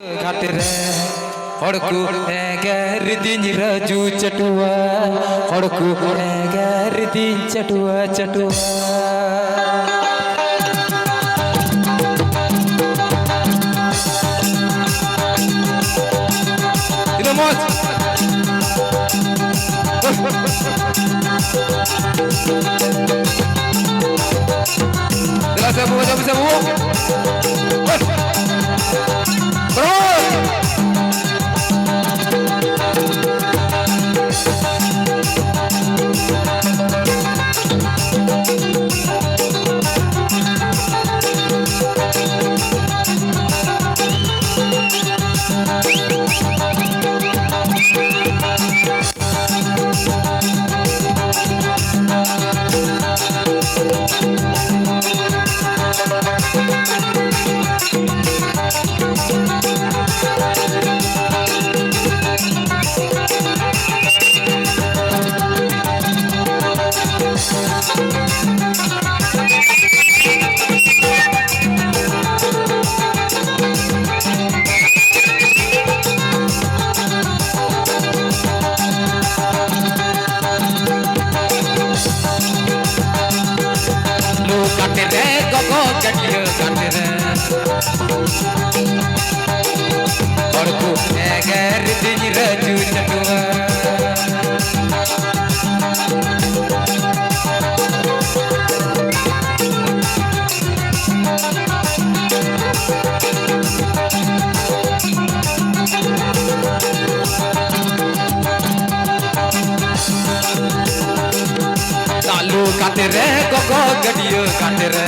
घाटे रे हड़कू एगर दिन राजू चटुआ हड़कू एगर दिन चटुआ चटुआ काटे रे गोगो गडियो काटे रे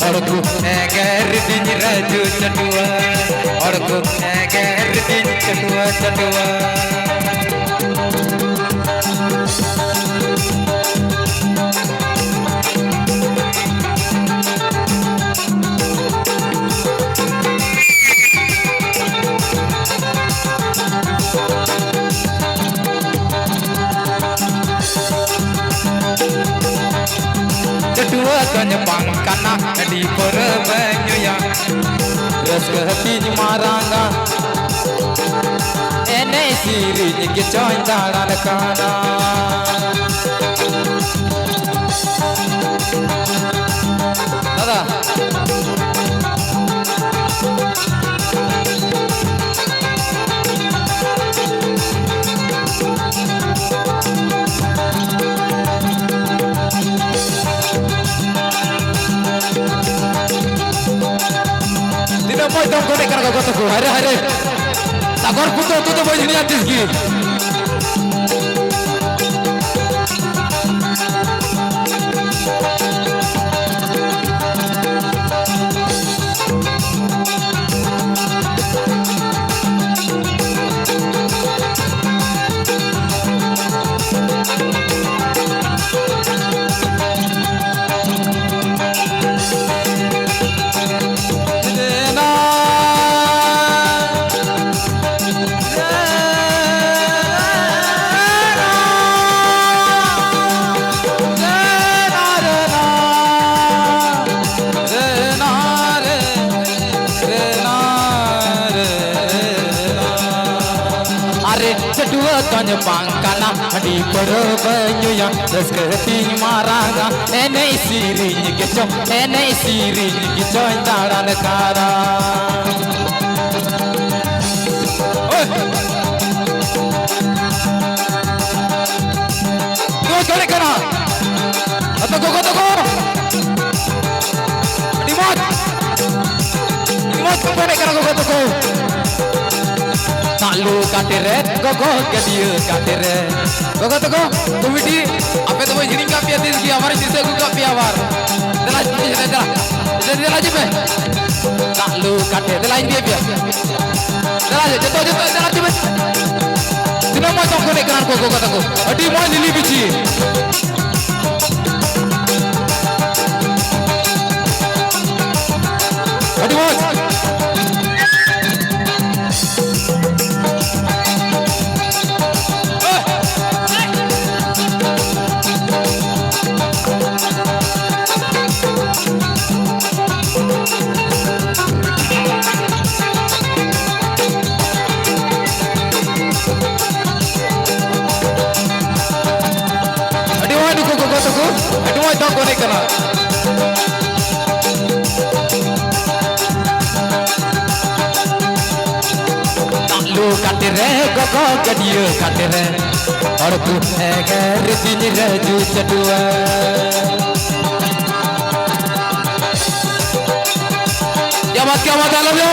हड़कू एगर दिन राजू चटुआ हड़कू एगर दिन Chatua Chatua pangkana di perbanyak res kehati maranga ene siri ke coy dalan kana dada Mau dong konek karena kau tahu hari takor puto tuh mau jadi artis gini Tanya pangkana di perbanyak res kehati maranga ene sirinya kecoh ene sirinya kecoh dalan kara go kare kana atau go dimot kare kana go Lalu kateret gogo gadiyo kateret gogo to go tumiti ape to jiring ka piya dis ki hamare dise ku ka piya war dela jibe lalu katet dela indi piya dela jeto dela jibe dino mo to ko ne kan gogo to go adi mo lili bichi adi mo रे गगो गडियो काट रे और तू है घर दिन रजू चटुआ क्या बात है लो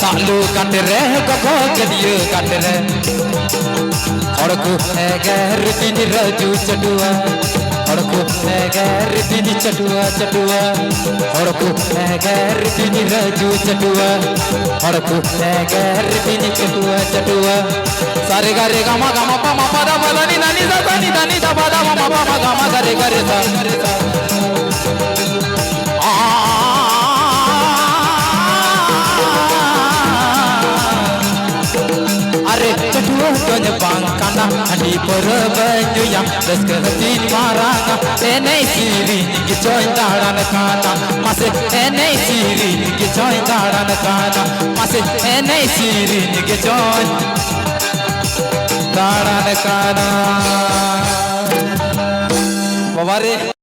तालू काट रे गगो गडियो काट रे और को है घर दिन रजू चटुआ और को है घर दिन चटुआ चटुआ और को है घर दिन रजू चटुआ और को है घर दिन चटुआ चटुआ सारे गारे गामा गामा पा मा पा दा मा नी दा नी दा पा दा मा पा मा गामा गारे गारे सा चटुआ गंज बांकाना हनी पर बजुया दस्कतीन माराना एने सीरी की चोय दाड़न खाना मासे एने सीरी की चोय दाड़न खाना मासे एने सीरी की चोय दाड़न खाना बाबा रे